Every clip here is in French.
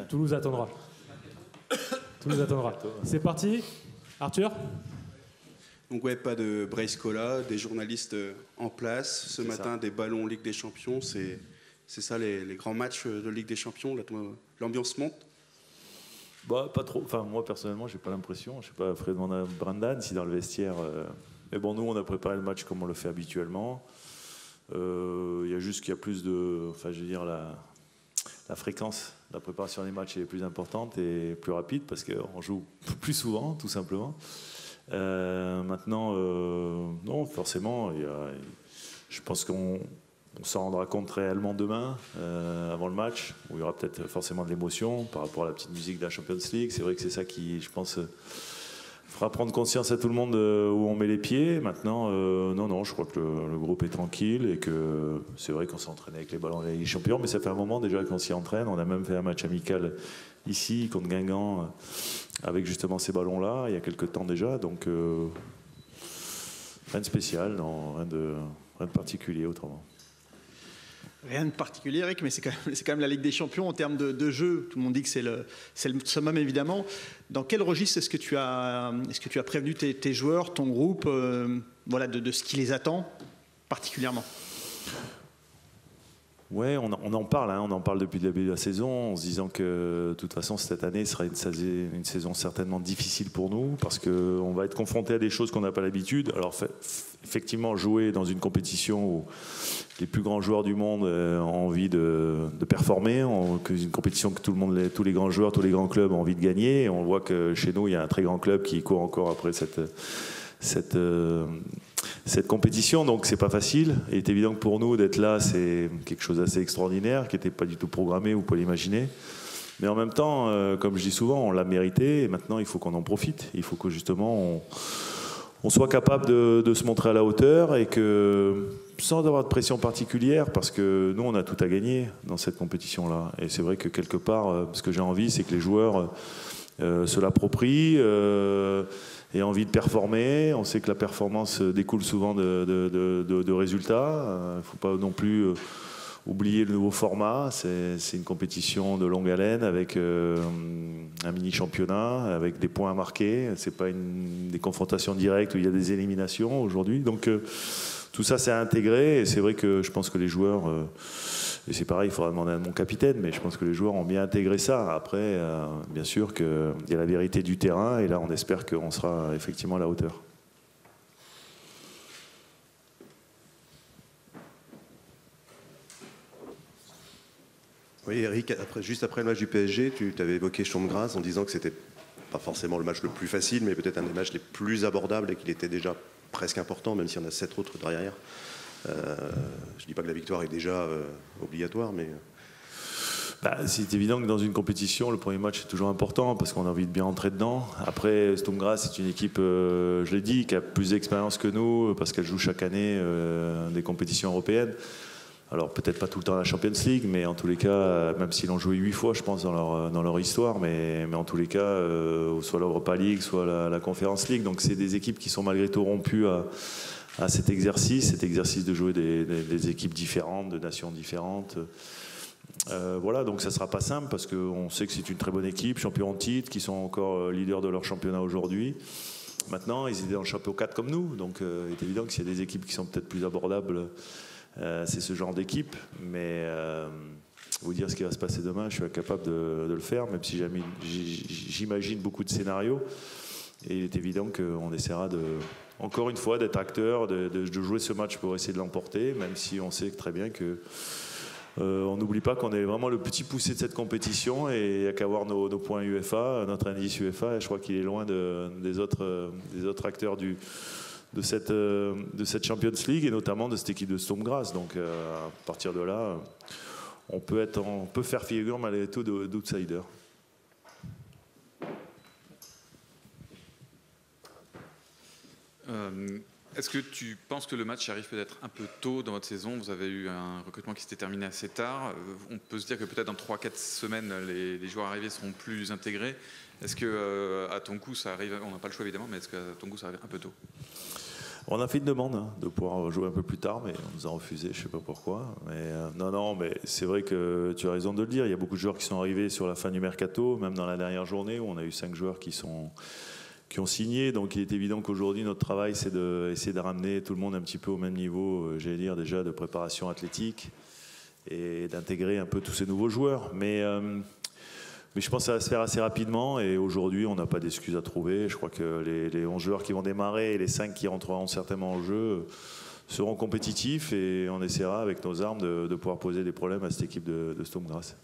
Toulouse attendra. Toulouse attendra. C'est parti. Arthur ? Donc ouais, pas de Brace Cola, des journalistes en place. Ce matin, des ballons Ligue des Champions. C'est ça les grands matchs de Ligue des Champions. L'ambiance monte. Bah, pas trop. Enfin, moi, personnellement, j'ai pas l'impression. Je sais pas, Fred demande à Brendan si dans le vestiaire... Mais bon, nous, on a préparé le match comme on le fait habituellement. Il y a juste qu'il y a plus de... Enfin, je veux dire, la fréquence de la préparation des matchs est plus importante et plus rapide parce qu'on joue plus souvent, tout simplement. Maintenant, non, forcément, je pense qu'on s'en rendra compte réellement demain, avant le match, où il y aura peut-être forcément de l'émotion par rapport à la petite musique de la Champions League. C'est vrai que c'est ça qui, je pense, fera prendre conscience à tout le monde où on met les pieds. Maintenant, non, je crois que le groupe est tranquille et que c'est vrai qu'on s'est entraîné avec les ballons de la Ligue des Champions, mais ça fait un moment déjà qu'on s'y entraîne. On a même fait un match amical ici contre Guingamp avec justement ces ballons-là, il y a quelques temps déjà. Donc, rien de spécial, non, rien de particulier autrement. Rien de particulier, Eric, mais c'est quand même la Ligue des Champions en termes de jeu. Tout le monde dit que c'est le summum, évidemment. Dans quel registre est-ce que tu as prévenu tes joueurs, ton groupe, voilà, de ce qui les attend particulièrement ? Ouais, on en parle depuis le début de la saison, en se disant que de toute façon cette année sera une saison certainement difficile pour nous parce qu'on va être confronté à des choses qu'on n'a pas l'habitude. Alors effectivement, jouer dans une compétition où les plus grands joueurs du monde ont envie de performer, une compétition que tous les grands joueurs, tous les grands clubs ont envie de gagner. Et on voit que chez nous, il y a un très grand club qui court encore après cette compétition, donc c'est pas facile. Il est évident que pour nous d'être là, c'est quelque chose d'assez extraordinaire, qui n'était pas du tout programmé, vous pouvez l'imaginer. Mais en même temps, comme je dis souvent, on l'a mérité et maintenant il faut qu'on en profite. Il faut que justement on soit capable de se montrer à la hauteur et que sans avoir de pression particulière, parce que nous on a tout à gagner dans cette compétition-là. Et c'est vrai que quelque part, ce que j'ai envie, c'est que les joueurs se l'approprient. Et envie de performer. On sait que la performance découle souvent de résultats. Il ne faut pas non plus oublier le nouveau format. C'est une compétition de longue haleine avec un mini-championnat, avec des points à marquer. Ce n'est pas des confrontations directes où il y a des éliminations aujourd'hui. Donc tout ça, c'est à intégrer. Et c'est vrai que je pense que les joueurs... Et c'est pareil, il faudra demander à mon capitaine, mais je pense que les joueurs ont bien intégré ça. Après, bien sûr qu'il y a la vérité du terrain, et là, on espère qu'on sera effectivement à la hauteur. Oui, Eric, juste après le match du PSG, tu avais évoqué Sturm Graz en disant que c'était pas forcément le match le plus facile, mais peut-être un des matchs les plus abordables et qu'il était déjà presque important, même s'il y en a 7 autres derrière. Je ne dis pas que la victoire est déjà obligatoire, mais... C'est évident que dans une compétition, le premier match est toujours important parce qu'on a envie de bien entrer dedans. Après, Sturm Graz, c'est une équipe, je l'ai dit, qui a plus d'expérience que nous parce qu'elle joue chaque année des compétitions européennes. Alors peut-être pas tout le temps la Champions League, mais en tous les cas, même s'ils l'ont joué 8 fois, je pense, dans leur histoire, mais en tous les cas, soit l'Europa League, soit la Conference League. Donc c'est des équipes qui sont malgré tout rompues à cet exercice de jouer des équipes différentes, de nations différentes. Voilà, donc ça ne sera pas simple parce qu'on sait que c'est une très bonne équipe, champion en titre, qui sont encore leaders de leur championnat aujourd'hui. Maintenant, ils étaient dans le championnat 4 comme nous, donc il est évident que s'il y a des équipes qui sont peut-être plus abordables, c'est ce genre d'équipe. Mais vous dire ce qui va se passer demain, je suis incapable de le faire, même si j'imagine beaucoup de scénarios. Et il est évident qu'on essaiera encore une fois d'être acteur, de jouer ce match pour essayer de l'emporter, même si on sait très bien que on n'oublie pas qu'on est vraiment le petit poussé de cette compétition et il n'y a qu'à voir nos points UEFA, notre indice UEFA, et je crois qu'il est loin des autres acteurs de cette Champions League et notamment de cette équipe de Sturm Graz. Donc à partir de là, on peut faire figure malgré tout d'outsider. Est-ce que tu penses que le match arrive peut-être un peu tôt dans votre saison ? Vous avez eu un recrutement qui s'était terminé assez tard. On peut se dire que peut-être dans 3-4 semaines, les joueurs arrivés seront plus intégrés. Est-ce que à ton coup, ça arrive ? On n'a pas le choix évidemment, mais est-ce qu'à ton coup, ça arrive un peu tôt ? On a fait une demande de pouvoir jouer un peu plus tard, mais on nous a refusé, je ne sais pas pourquoi. Mais, non, mais c'est vrai que tu as raison de le dire. Il y a beaucoup de joueurs qui sont arrivés sur la fin du mercato, même dans la dernière journée où on a eu 5 joueurs qui ont signé. Donc il est évident qu'aujourd'hui, notre travail, c'est d'essayer de ramener tout le monde un petit peu au même niveau, j'allais dire déjà, de préparation athlétique et d'intégrer un peu tous ces nouveaux joueurs. Mais je pense que ça va se faire assez rapidement et aujourd'hui, on n'a pas d'excuses à trouver. Je crois que les 11 joueurs qui vont démarrer et les 5 qui rentreront certainement en jeu seront compétitifs et on essaiera avec nos armes de pouvoir poser des problèmes à cette équipe de Sturm Graz.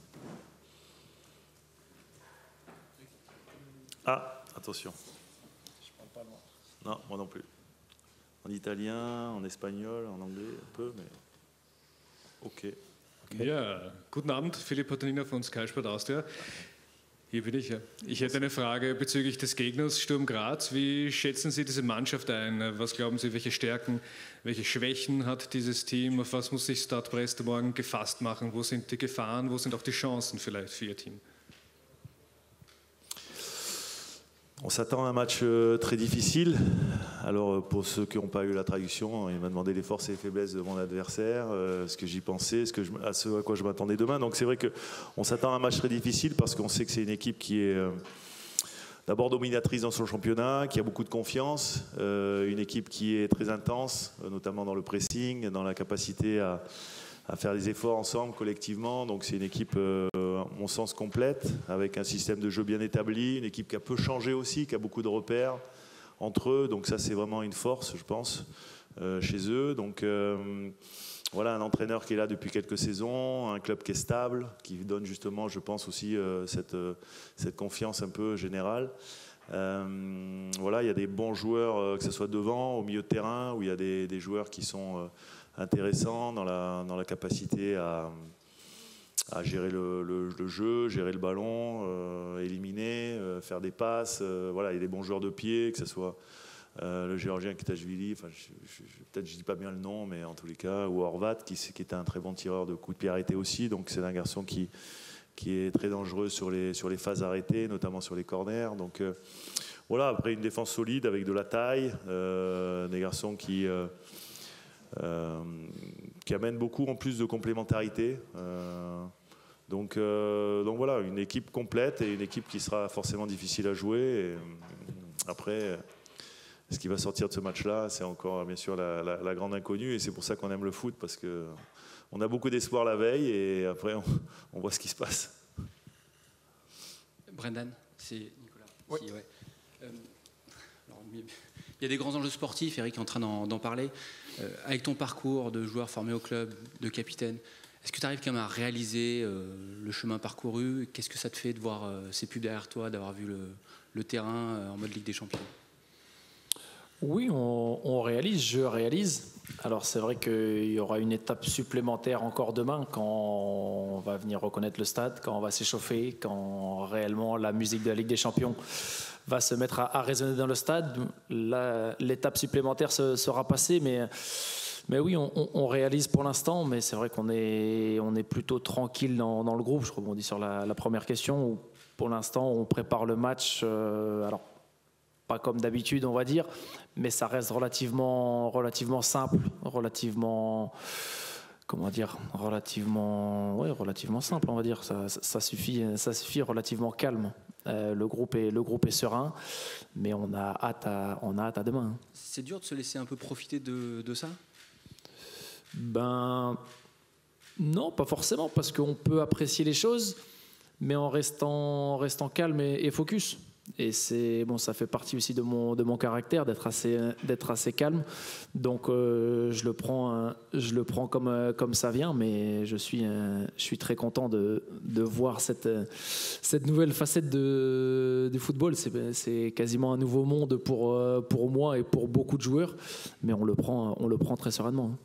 Ah, attention. Je parle pas loin. Non, moi non plus. En italien, en espagnol, en anglais, un peu, mais... Ok. Ja, guten Abend, Philipp Pottanina von Sky Sport Austria. Hier bin ich, ja. Ich hätte eine Frage bezüglich des Gegners Sturm Graz. Wie schätzen Sie diese Mannschaft ein? Was glauben Sie, welche Stärken, welche Schwächen hat dieses Team? Auf was muss sich Stade Brest morgen gefasst machen? Wo sind die Gefahren, wo sind auch die Chancen vielleicht für Ihr Team? On s'attend à un match très difficile. Alors pour ceux qui n'ont pas eu la traduction, il m'a demandé les forces et les faiblesses de mon adversaire, ce que j'y pensais, à ce à quoi je m'attendais demain. Donc c'est vrai qu'on s'attend à un match très difficile parce qu'on sait que c'est une équipe qui est d'abord dominatrice dans son championnat, qui a beaucoup de confiance, une équipe qui est très intense, notamment dans le pressing, dans la capacité à faire des efforts ensemble, collectivement. Donc c'est une équipe, à mon sens, complète, avec un système de jeu bien établi, une équipe qui a peu changé aussi, qui a beaucoup de repères entre eux. Donc ça, c'est vraiment une force, je pense, chez eux. Donc voilà, un entraîneur qui est là depuis quelques saisons, un club qui est stable, qui donne justement, je pense aussi, cette confiance un peu générale. Voilà, il y a des bons joueurs, que ce soit devant, au milieu de terrain, où il y a des joueurs qui sont... intéressant dans la capacité à gérer le jeu, gérer le ballon, éliminer, faire des passes. Voilà, il y a des bons joueurs de pied, que ce soit le Géorgien Kitashvili, peut-être je ne dis pas bien le nom, mais en tous les cas, ou Horvat, qui était un très bon tireur de coups de pied arrêtés aussi. Donc c'est un garçon qui est très dangereux sur les phases arrêtées, notamment sur les corners. Donc voilà, après une défense solide avec de la taille, des garçons qui amène beaucoup en plus de complémentarité. Donc voilà, une équipe complète et une équipe qui sera forcément difficile à jouer. Et après, ce qui va sortir de ce match-là, c'est encore bien sûr la grande inconnue. Et c'est pour ça qu'on aime le foot, parce qu'on a beaucoup d'espoir la veille et après on voit ce qui se passe. Brendan, c'est Nicolas. Oui. Ouais. Alors, il y a des grands enjeux sportifs, Eric est en train d'en parler. Avec ton parcours de joueur formé au club, de capitaine, est-ce que tu arrives quand même à réaliser le chemin parcouru? Qu'est-ce que ça te fait de voir ces pubs derrière toi, d'avoir vu le terrain en mode Ligue des Champions? Oui, on réalise, je réalise. Alors c'est vrai qu'il y aura une étape supplémentaire encore demain quand on va venir reconnaître le stade, quand on va s'échauffer, quand réellement la musique de la Ligue des Champions va se mettre à résonner dans le stade. L'étape supplémentaire sera passée, mais oui, on réalise pour l'instant, mais c'est vrai qu'on est plutôt tranquille dans le groupe. Je rebondis sur la première question, où pour l'instant on prépare le match, alors pas comme d'habitude on va dire, mais ça reste relativement simple, relativement simple on va dire. Ça suffit, relativement calme. Le groupe est serein, mais on a hâte à demain. C'est dur de se laisser un peu profiter de ça? Ben non, pas forcément, parce qu'on peut apprécier les choses, mais en restant calme et focus. Et ça fait partie aussi de mon caractère d'être assez calme. Donc je le prends comme ça vient, mais je suis très content de voir cette nouvelle facette du football. C'est quasiment un nouveau monde pour moi et pour beaucoup de joueurs, mais on le prend très sereinement.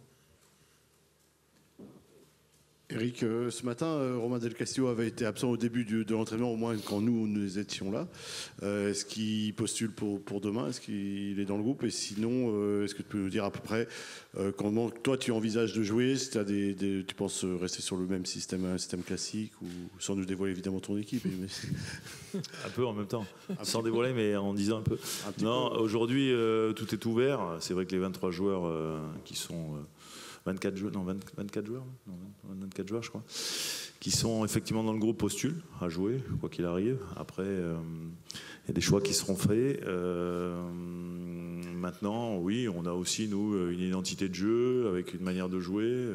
Eric, ce matin, Romain Del Castillo avait été absent au début de l'entraînement, au moins quand nous étions là. Est-ce qu'il postule pour demain? Est-ce qu'il est dans le groupe? Et sinon, est-ce que tu peux nous dire à peu près comment toi tu envisages de jouer? Si tu penses rester sur le même système, un système classique, ou sans nous dévoiler évidemment ton équipe? Un peu en même temps, sans dévoiler, mais en disant un peu. Non, aujourd'hui, tout est ouvert. C'est vrai que les 23 joueurs qui sont... 24 joueurs, 24 joueurs, non, 24 joueurs, je crois, qui sont effectivement dans le groupe postulent à jouer, quoi qu'il arrive. Après, il y a des choix qui seront faits. Maintenant, oui, on a aussi, nous, une identité de jeu, avec une manière de jouer.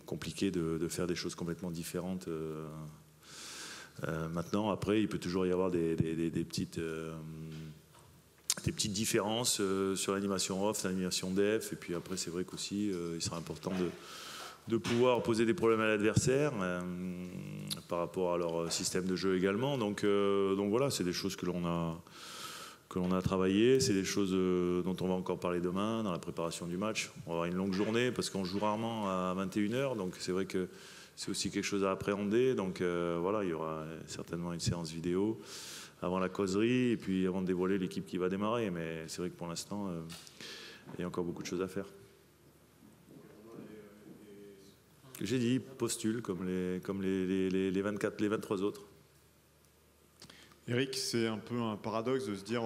Compliqué de faire des choses complètement différentes. Maintenant, après, il peut toujours y avoir des petites différences sur l'animation off, l'animation def, et puis après c'est vrai qu'aussi il sera important de pouvoir poser des problèmes à l'adversaire par rapport à leur système de jeu également. Donc voilà, c'est des choses que l'on a travaillé, c'est des choses dont on va encore parler demain dans la préparation du match. On va avoir une longue journée parce qu'on joue rarement à 21h, donc c'est vrai que c'est aussi quelque chose à appréhender. Donc voilà, il y aura certainement une séance vidéo avant la causerie et puis avant de dévoiler l'équipe qui va démarrer. Mais c'est vrai que pour l'instant, il y a encore beaucoup de choses à faire. J'ai dit postule comme les 23 autres. Eric, c'est un peu un paradoxe de se dire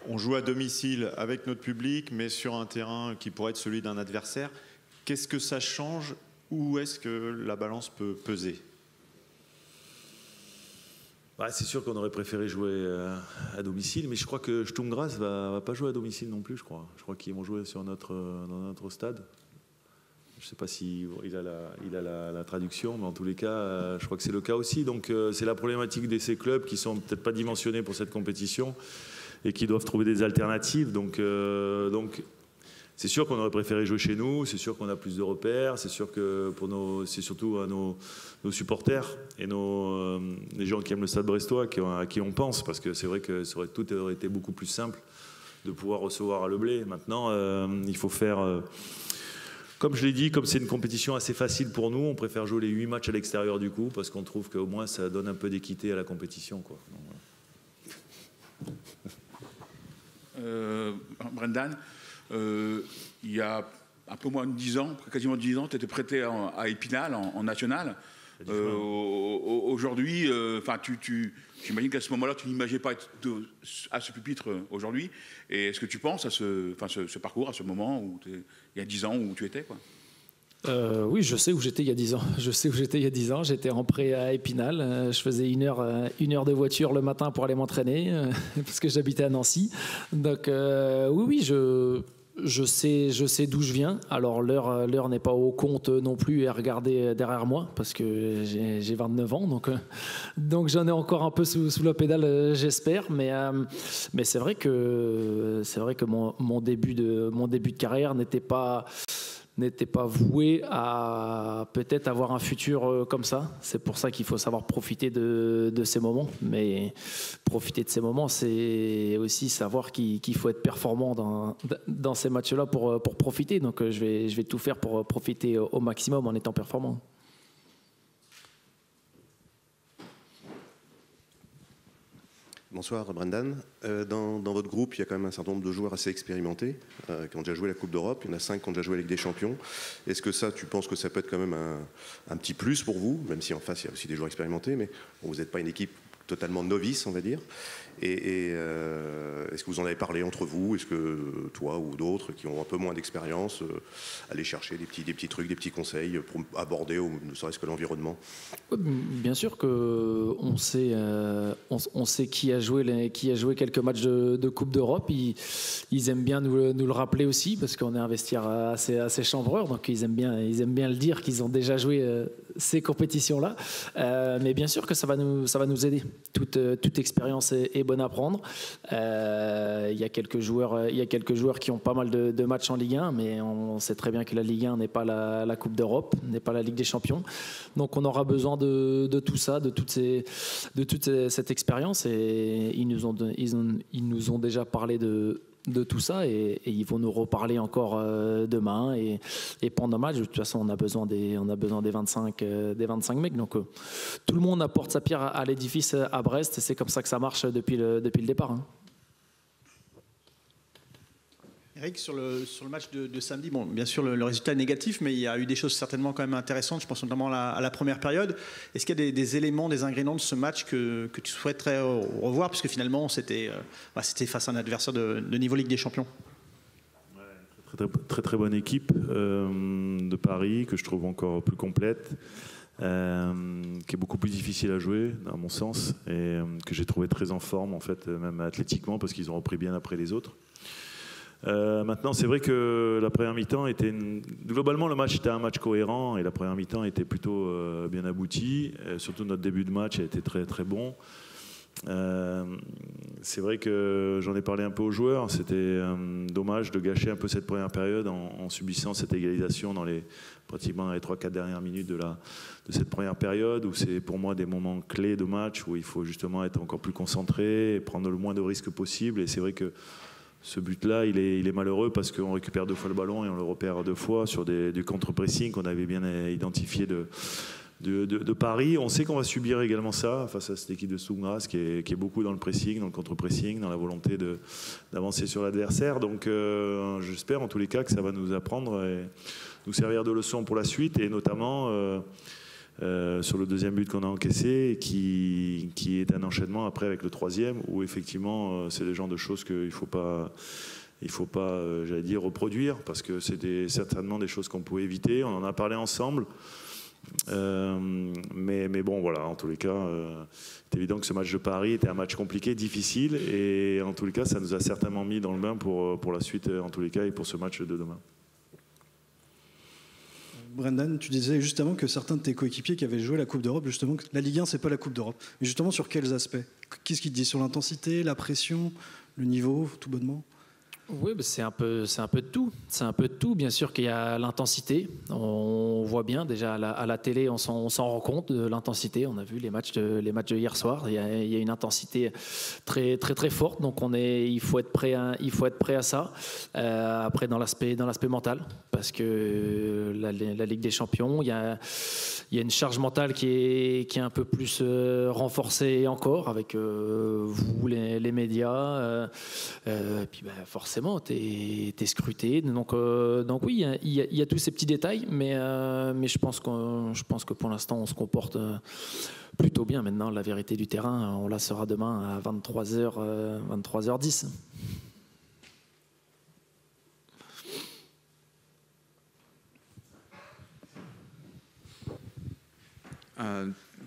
on joue à domicile avec notre public, mais sur un terrain qui pourrait être celui d'un adversaire. Qu'est-ce que ça change? Où est-ce que la balance peut peser? C'est sûr qu'on aurait préféré jouer à domicile, mais je crois que Sturm Graz va pas jouer à domicile non plus, je crois. Je crois qu'ils vont jouer dans notre stade. Je ne sais pas s'il a la traduction, mais en tous les cas, je crois que c'est le cas aussi. Donc c'est la problématique de ces clubs qui sont peut-être pas dimensionnés pour cette compétition et qui doivent trouver des alternatives. Donc c'est sûr qu'on aurait préféré jouer chez nous, c'est sûr qu'on a plus de repères, c'est sûr que c'est surtout à nos supporters et les gens qui aiment le Stade brestois à qui on pense, parce que c'est vrai que tout aurait été beaucoup plus simple de pouvoir recevoir à Le Blé. Maintenant, il faut faire... comme je l'ai dit, comme c'est une compétition assez facile pour nous, on préfère jouer les 8 matchs à l'extérieur du coup, parce qu'on trouve qu'au moins ça donne un peu d'équité à la compétition, quoi. Brendan, il y a un peu moins de 10 ans, quasiment 10 ans, tu étais prêté à Épinal, en national. Aujourd'hui, j'imagine qu'à ce moment-là, tu n'imaginais pas être à ce pupitre aujourd'hui. Et est-ce que tu penses à ce parcours, à ce moment où il y a 10 ans où tu étais, quoi? Oui, je sais où j'étais il y a 10 ans. J'étais en prêt à Épinal. Je faisais une heure de voiture le matin pour aller m'entraîner parce que j'habitais à Nancy. Donc oui, je sais d'où je viens. Alors l'heure n'est pas au compte non plus à regarder derrière moi parce que j'ai 29 ans, donc j'en ai encore un peu sous la pédale, j'espère. Mais c'est vrai que mon début de carrière n'était pas voué à peut-être avoir un futur comme ça. C'est pour ça qu'il faut savoir profiter de ces moments. Mais profiter de ces moments, c'est aussi savoir qu'il faut être performant dans ces matchs-là pour profiter. Donc je vais tout faire pour profiter au maximum en étant performant. Bonsoir Brendan. Dans votre groupe, il y a quand même un certain nombre de joueurs assez expérimentés qui ont déjà joué la Coupe d'Europe. Il y en a 5 qui ont déjà joué la Ligue des Champions. Est-ce que ça, tu penses que ça peut être quand même un petit plus pour vous, même si en face, il y a aussi des joueurs expérimentés, mais vous n'êtes pas une équipe totalement novice, on va dire. Et est-ce que vous en avez parlé entre vous? Est-ce que toi ou d'autres qui ont un peu moins d'expérience aller chercher des petits trucs, des petits conseils pour aborder ne serait-ce que l'environnement? Bien sûr qu'on sait, on sait qui a joué quelques matchs de Coupe d'Europe. Ils aiment bien nous le rappeler aussi parce qu'on est un vestiaire assez chambreur, donc ils aiment bien le dire qu'ils ont déjà joué ces compétitions-là. Mais bien sûr que ça va nous aider. Toute expérience est bonne à prendre. Il y a quelques joueurs qui ont pas mal de matchs en Ligue 1, mais on sait très bien que la Ligue 1 n'est pas la Coupe d'Europe, n'est pas la Ligue des Champions. Donc on aura besoin de tout ça, de toute cette expérience. Et ils nous ont déjà parlé de de tout ça et ils vont nous reparler encore demain et pendant le match. De toute façon, on a besoin des 25 mecs. Donc tout le monde apporte sa pierre à l'édifice à Brest et c'est comme ça que ça marche depuis le départ. Hein. Eric, sur le match de samedi, bon, bien sûr le résultat est négatif, mais il y a eu des choses certainement quand même intéressantes, je pense notamment à la première période. Est-ce qu'il y a des éléments, des ingrédients de ce match que tu souhaiterais revoir, puisque finalement c'était face à un adversaire de niveau Ligue des Champions? Très très bonne équipe de Paris, que je trouve encore plus complète, qui est beaucoup plus difficile à jouer, à mon sens, et que j'ai trouvé très en forme, en fait, même athlétiquement, parce qu'ils ont repris bien après les autres. Maintenant, c'est vrai que la première mi-temps était... Globalement, le match était un match cohérent et la première mi-temps était plutôt bien aboutie. Surtout notre début de match a été très très bon. C'est vrai que j'en ai parlé un peu aux joueurs. C'était dommage de gâcher un peu cette première période en subissant cette égalisation pratiquement dans les 3-4 dernières minutes de cette première période, où c'est pour moi des moments clés de match où il faut justement être encore plus concentré et prendre le moins de risques possible. Et c'est vrai que ce but-là, il est malheureux parce qu'on récupère 2 fois le ballon et on le repère 2 fois sur du contre-pressing qu'on avait bien identifié de Paris. On sait qu'on va subir également ça face à cette équipe de Sturm Graz qui est beaucoup dans le pressing, dans le contre-pressing, dans la volonté d'avancer sur l'adversaire. Donc j'espère en tous les cas que ça va nous apprendre et nous servir de leçon pour la suite, et notamment sur le deuxième but qu'on a encaissé, qui est un enchaînement après avec le troisième, où effectivement c'est le genre de choses qu'il ne faut pas, j'allais dire, reproduire, parce que c'était certainement des choses qu'on pouvait éviter. On en a parlé ensemble, mais bon, voilà, en tous les cas, c'est évident que ce match de Paris était un match compliqué, difficile, et en tous les cas, ça nous a certainement mis dans le bain pour la suite, en tous les cas, et pour ce match de demain. Brendan, tu disais justement que certains de tes coéquipiers qui avaient joué la Coupe d'Europe, justement, que la Ligue 1, c'est pas la Coupe d'Europe. Mais justement, sur quels aspects? Qu'est-ce qu'il te dit? Sur l'intensité, la pression, le niveau, tout bonnement? Oui, c'est un peu de tout. C'est un peu de tout. Bien sûr qu'il y a l'intensité. On voit bien déjà à la télé, on s'en rend compte de l'intensité. On a vu les matchs de hier soir. Il y a une intensité très très très forte. Donc il faut être prêt à ça. Après dans l'aspect mental, parce que la Ligue des Champions, il y a une charge mentale qui est un peu plus renforcée encore avec vous les médias. Puis forcément, t'es scruté. Donc oui, il y a tous ces petits détails, mais je pense que pour l'instant, on se comporte plutôt bien. Maintenant, la vérité du terrain, on la saura demain à 23h10.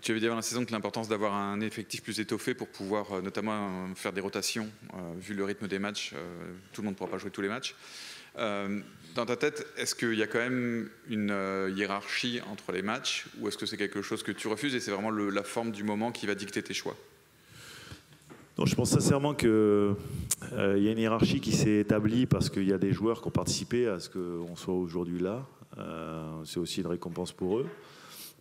Tu avais dit avant la saison que l'importance d'avoir un effectif plus étoffé pour pouvoir notamment faire des rotations, vu le rythme des matchs, tout le monde ne pourra pas jouer tous les matchs. Dans ta tête, est-ce qu'il y a quand même une hiérarchie entre les matchs, ou est-ce que c'est quelque chose que tu refuses et c'est vraiment la forme du moment qui va dicter tes choix? Non, je pense sincèrement qu'il y a une hiérarchie qui s'est établie parce qu'il y a des joueurs qui ont participé à ce qu'on soit aujourd'hui là. C'est aussi une récompense pour eux.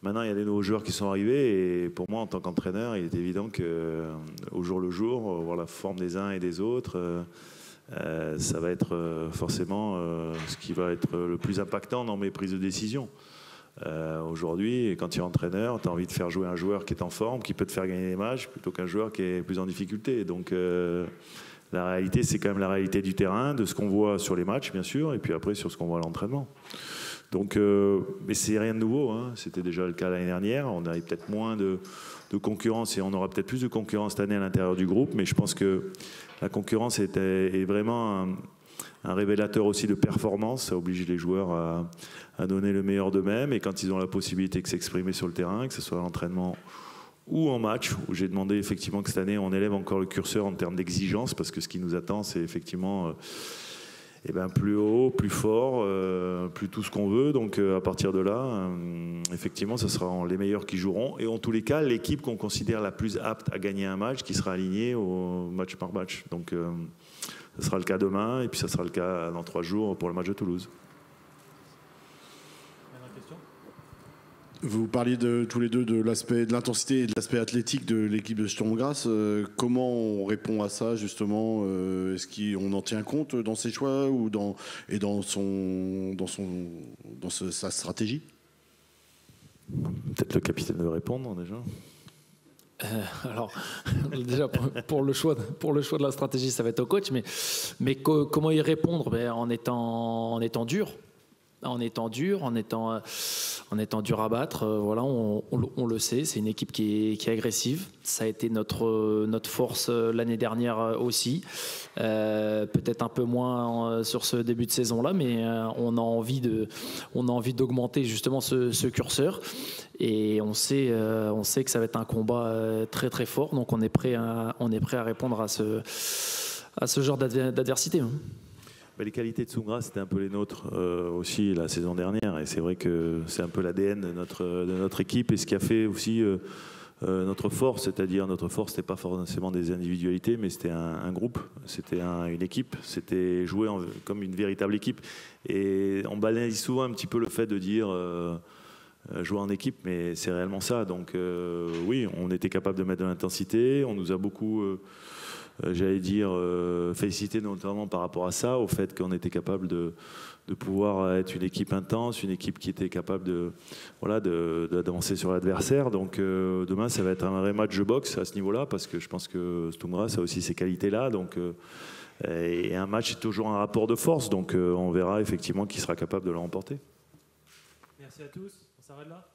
Maintenant, il y a des nouveaux joueurs qui sont arrivés et pour moi, en tant qu'entraîneur, il est évident qu'au jour le jour, voir la forme des uns et des autres, ça va être forcément ce qui va être le plus impactant dans mes prises de décision. Aujourd'hui, quand tu es entraîneur, tu as envie de faire jouer un joueur qui est en forme, qui peut te faire gagner des matchs, plutôt qu'un joueur qui est plus en difficulté. Donc la réalité, c'est quand même la réalité du terrain, de ce qu'on voit sur les matchs, bien sûr, et puis après sur ce qu'on voit à l'entraînement. Donc, mais c'est rien de nouveau, hein. C'était déjà le cas l'année dernière. On avait peut-être moins de concurrence et on aura peut-être plus de concurrence cette année à l'intérieur du groupe. Mais je pense que la concurrence est vraiment un révélateur aussi de performance. Ça oblige les joueurs à donner le meilleur d'eux-mêmes. Et quand ils ont la possibilité de s'exprimer sur le terrain, que ce soit à l'entraînement ou en match, où j'ai demandé effectivement que cette année on élève encore le curseur en termes d'exigence, parce que ce qui nous attend, c'est effectivement plus haut, plus fort, plus tout ce qu'on veut. Donc à partir de là, effectivement, ce sera les meilleurs qui joueront. Et en tous les cas, l'équipe qu'on considère la plus apte à gagner un match, qui sera alignée au match par match. Donc ce sera le cas demain, et puis ça sera le cas dans 3 jours pour le match de Toulouse. Vous parliez tous les deux de l'aspect de l'intensité et de l'aspect athlétique de l'équipe de Sturm Graz. Comment on répond à ça justement? Est-ce qu'on en tient compte dans ses choix ou dans sa stratégie? Peut-être le capitaine veut répondre déjà. Alors, déjà, pour le choix de la stratégie, ça va être au coach, mais comment y répondre? En étant dur. En étant dur à battre, voilà, on le sait, c'est une équipe qui est agressive. Ça a été notre force l'année dernière aussi. Peut-être un peu moins sur ce début de saison-là, mais on a envie d'augmenter justement ce curseur. Et on sait que ça va être un combat très très fort, donc on est prêt à répondre à ce genre d'adversité. Les qualités de Sturm Graz, c'était un peu les nôtres aussi la saison dernière, et c'est vrai que c'est un peu l'ADN de notre équipe, et ce qui a fait aussi notre force, c'est-à-dire notre force, c'était pas forcément des individualités, mais c'était un groupe, c'était une équipe, c'était jouer comme une véritable équipe. Et on banalise souvent un petit peu le fait de dire jouer en équipe, mais c'est réellement ça. Donc oui, on était capable de mettre de l'intensité, on nous a beaucoup... j'allais dire, féliciter notamment par rapport à ça, au fait qu'on était capable de pouvoir être une équipe intense, une équipe qui était capable d'avancer sur l'adversaire. Donc demain, ça va être un vrai match de boxe à ce niveau-là, parce que je pense que Sturm Graz a aussi ces qualités-là. Donc, et un match, c'est toujours un rapport de force. Donc on verra effectivement qui sera capable de le remporter. Merci à tous. On s'arrête là.